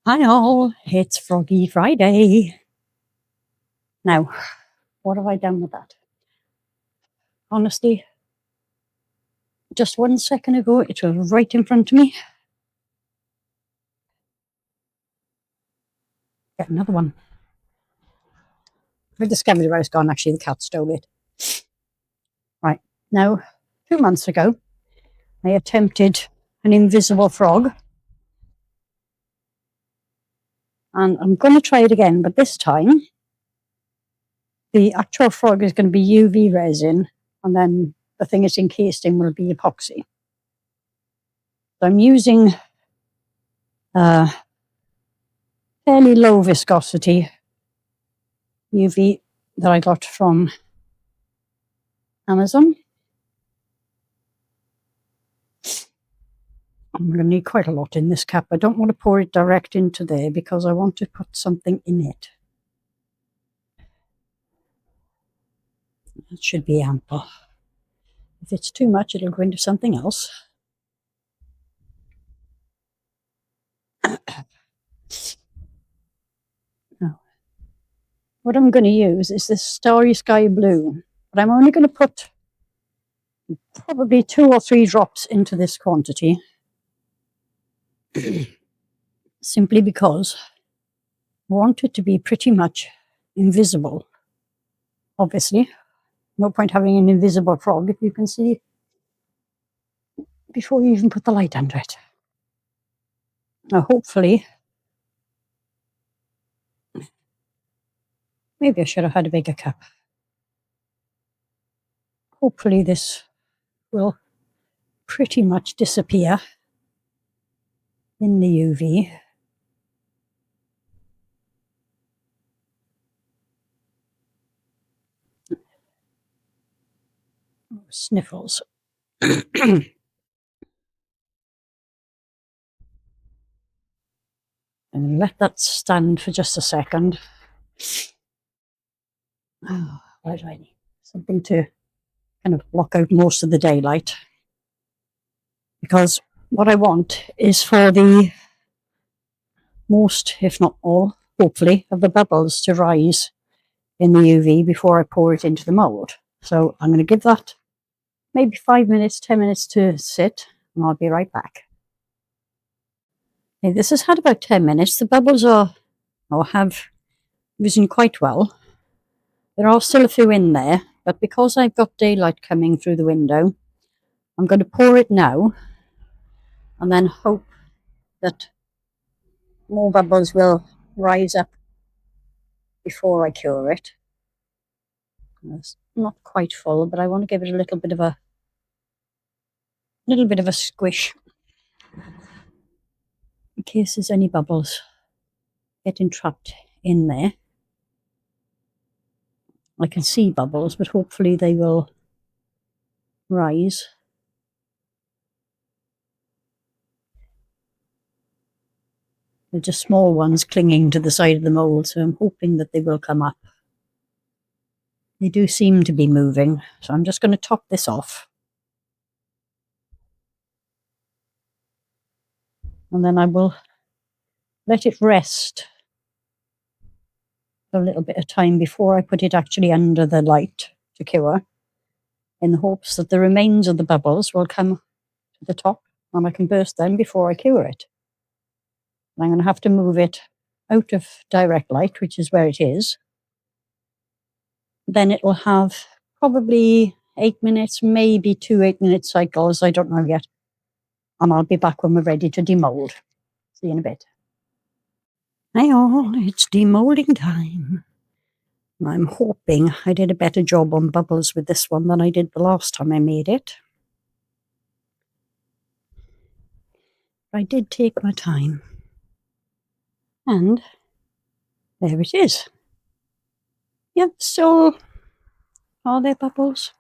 Hi all, it's Froggy Friday. Now, what have I done with that? Honestly, just 1 second ago, it was right in front of me. Get another one. I discovered where it's gone. Actually, the cat stole it. Right, now, 2 months ago, I attempted an invisible frog. And I'm going to try it again, but this time, the actual frog is going to be UV resin, and then the thing it's encased in will be epoxy. So I'm using fairly low viscosity UV that I got from Amazon. I'm going to need quite a lot in this cup. I don't want to pour it direct into there because I want to put something in it. That should be ample. If it's too much, it'll go into something else. Now, what I'm going to use is this Starry Sky Blue, but I'm only going to put probably 2 or 3 drops into this quantity, simply because I want it to be pretty much invisible. Obviously, no point having an invisible frog if you can see before you even put the light under it. Now, hopefully, maybe I should have had a bigger cup. Hopefully this will pretty much disappear in the UV. Sniffles. And let that stand for just a second. Oh, what do I need? Something to kind of block out most of the daylight. Because what I want is for the most, if not all, hopefully, of the bubbles to rise in the UV before I pour it into the mould. So I'm going to give that maybe 5 minutes, 10 minutes to sit, and I'll be right back. Okay, this has had about 10 minutes. The bubbles have risen quite well. There are still a few in there, but because I've got daylight coming through the window, I'm going to pour it now and then hope that more bubbles will rise up before I cure it. It's not quite full, but I want to give it a little bit of a squish in case there's any bubbles getting trapped in there. I can see bubbles, but hopefully they will rise. They're just small ones clinging to the side of the mould, so I'm hoping that they will come up. They do seem to be moving, so I'm just going to top this off. And then I will let it rest for a little bit of time before I put it actually under the light to cure, in the hopes that the remains of the bubbles will come to the top and I can burst them before I cure it. And I'm going to have to move it out of direct light, which is where it is. Then it will have probably 8 minutes, maybe 2 8-minute cycles. I don't know yet. And I'll be back when we're ready to demold. See you in a bit. Hi all, it's demolding time. I'm hoping I did a better job on bubbles with this one than I did the last time I made it. I did take my time. And there it is. Yep, still are there bubbles?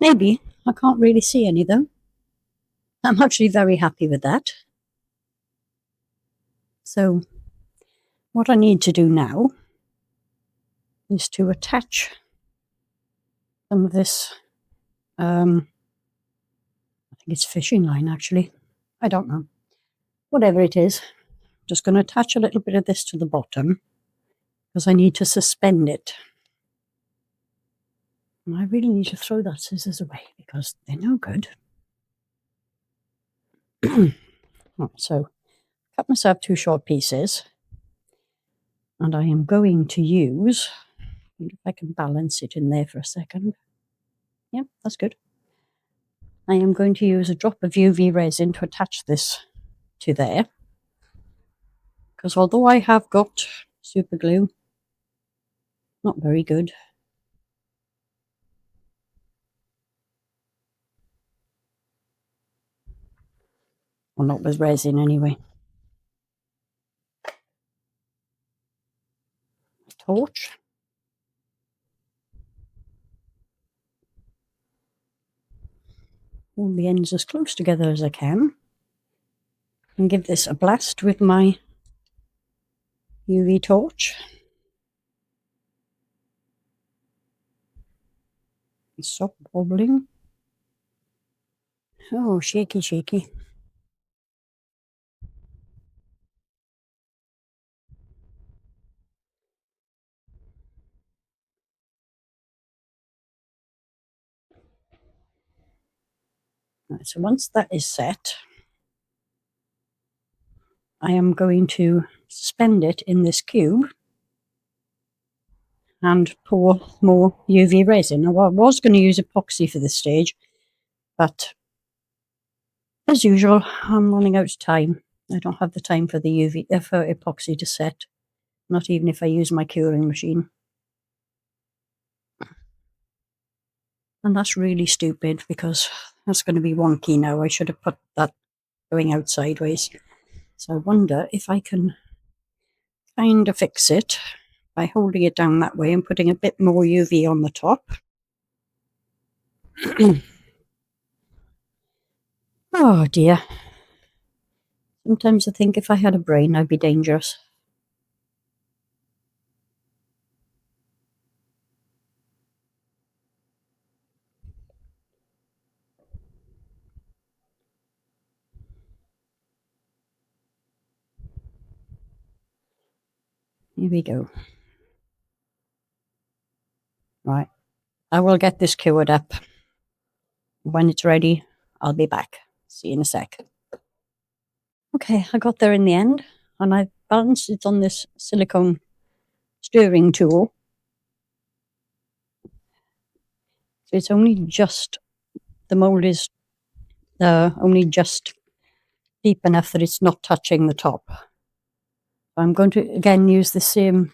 Maybe. I can't really see any though. I'm actually very happy with that. So what I need to do now is to attach some of this, I think it's fishing line actually. I don't know. Whatever it is, Just going to attach a little bit of this to the bottom because I need to suspend it. And I really need to throw that scissors away because they're no good. So, cut myself 2 short pieces, and I am going to use, if I can balance it in there for a second. Yeah, that's good. I am going to use a drop of UV resin to attach this to there, because although I have got super glue, not very good. Well, not with resin anyway. Torch. All the ends as close together as I can. And give this a blast with my UV torch. Stop wobbling. Oh, shaky, shaky. Right, so once that is set, I am going to suspend it in this cube and pour more UV resin. Now, I was going to use epoxy for this stage, but as usual, I'm running out of time. I don't have the time for the for epoxy to set, not even if I use my curing machine. And that's really stupid because that's going to be wonky now. I should have put that going out sideways. So I wonder if I can kind of fix it by holding it down that way and putting a bit more UV on the top. Oh dear. Sometimes I think if I had a brain, I'd be dangerous. Here we go. Right. I will get this cured up. When it's ready, I'll be back. See you in a sec. Okay, I got there in the end, and I balanced it on this silicone stirring tool. So it's only just, the mold is only just deep enough that it's not touching the top. I'm going to again use the same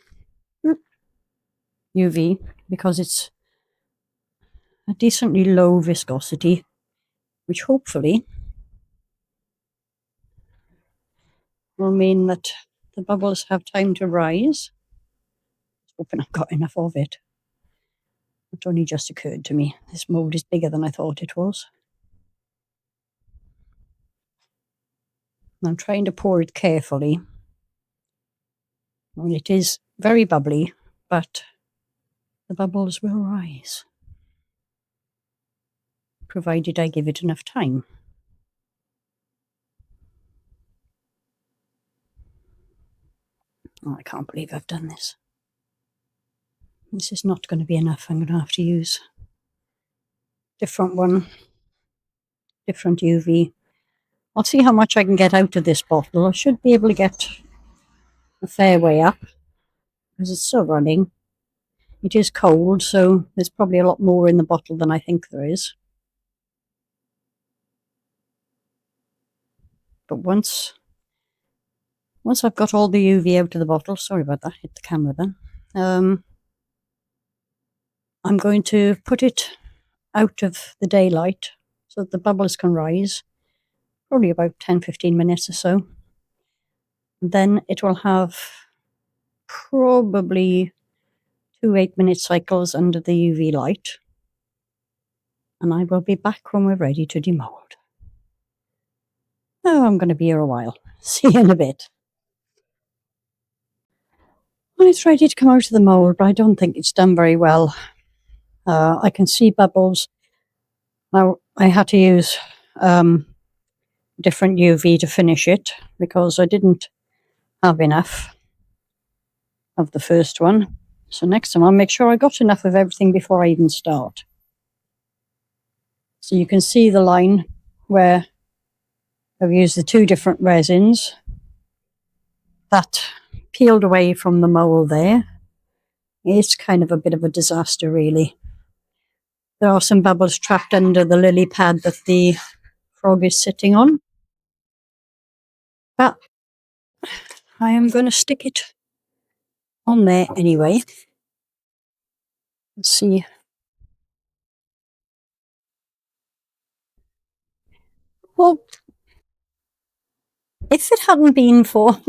UV because it's a decently low viscosity, which hopefully will mean that the bubbles have time to rise. Hoping I've got enough of it. It only just occurred to me. This mold is bigger than I thought it was. I'm trying to pour it carefully. Well, it is very bubbly, but the bubbles will rise, provided I give it enough time. Oh, I can't believe I've done this. This is not going to be enough. I'm going to have to use different one, different UV. I'll see how much I can get out of this bottle. I should be able to get a fair way up because it's still running. It is cold, so there's probably a lot more in the bottle than I think there is. But once I've got all the UV out of the bottle, sorry about that, hit the camera then, I'm going to put it out of the daylight so that the bubbles can rise, probably about 10-15 minutes or so. Then it will have probably 2 8-minute cycles under the UV light, and I will be back when we're ready to demold. Oh, I'm going to be here a while. See you in a bit. Well, it's ready to come out of the mould, but I don't think it's done very well. I can see bubbles. Now, I had to use different UV to finish it because I didn't have enough of the first one. So next time I'll make sure I got enough of everything before I even start. So you can see the line where I've used the two different resins. That peeled away from the mould there. It's kind of a bit of a disaster, really. There are some bubbles trapped under the lily pad that the frog is sitting on. But I am going to stick it on there anyway. Let's see. Well, if it hadn't been for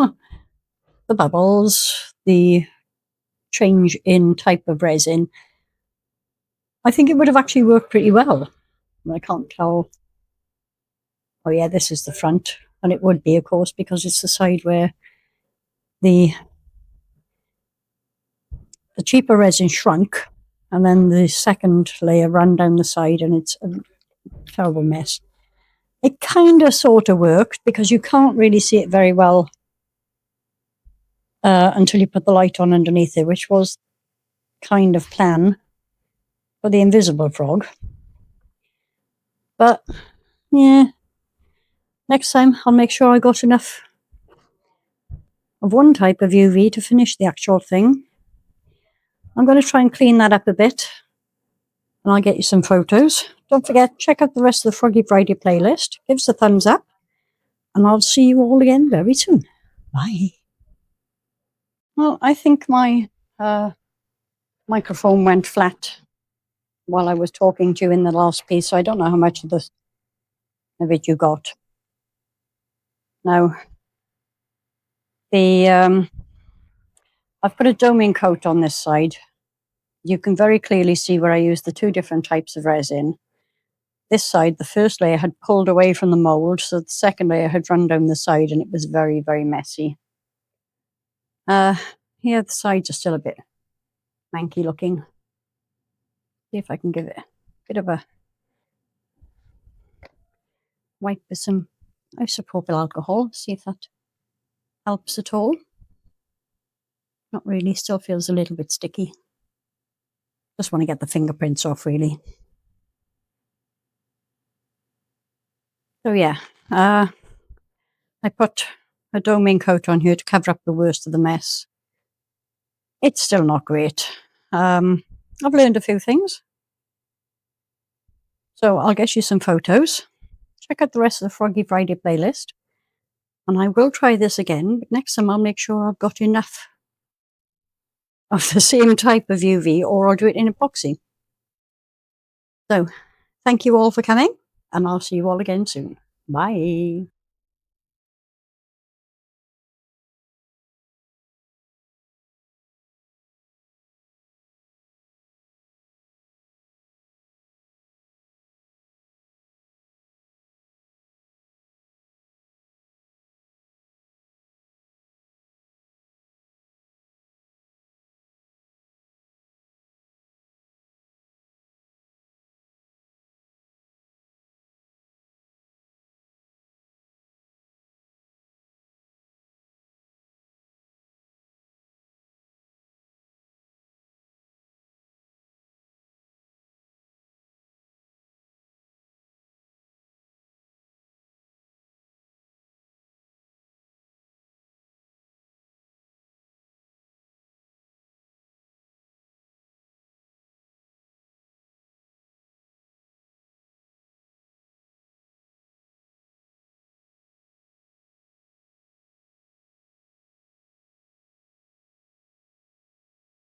the bubbles, the change in type of resin, I think it would have actually worked pretty well. I can't tell. Oh yeah, this is the front. And it would be, of course, because it's the side where the cheaper resin shrunk, and then the second layer ran down the side, and it's a terrible mess. It kind of sort of worked because you can't really see it very well until you put the light on underneath it, which was kind of plan for the invisible frog. But yeah, next time I'll make sure I got enough of one type of UV to finish the actual thing. I'm going to try and clean that up a bit, and I'll get you some photos. Don't forget, check out the rest of the Froggy Friday playlist. Give us a thumbs up, and I'll see you all again very soon. Bye. Well, I think my microphone went flat while I was talking to you in the last piece, so I don't know how much of it you got. Now, I've put a doming coat on this side. You can very clearly see where I used the two different types of resin. This side, the first layer had pulled away from the mould, so the second layer had run down the side, and it was very, very messy. Here, the sides are still a bit manky looking. See if I can give it a bit of a wipe with some isopropyl alcohol, see if that helps at all. Not really, still feels a little bit sticky. Just want to get the fingerprints off, really. So yeah, I put a doming coat on here to cover up the worst of the mess. It's still not great. I've learned a few things. So I'll get you some photos. Check out the rest of the Froggy Friday playlist. And I will try this again, but next time I'll make sure I've got enough of the same type of UV, or I'll do it in epoxy. So, thank you all for coming, and I'll see you all again soon. Bye.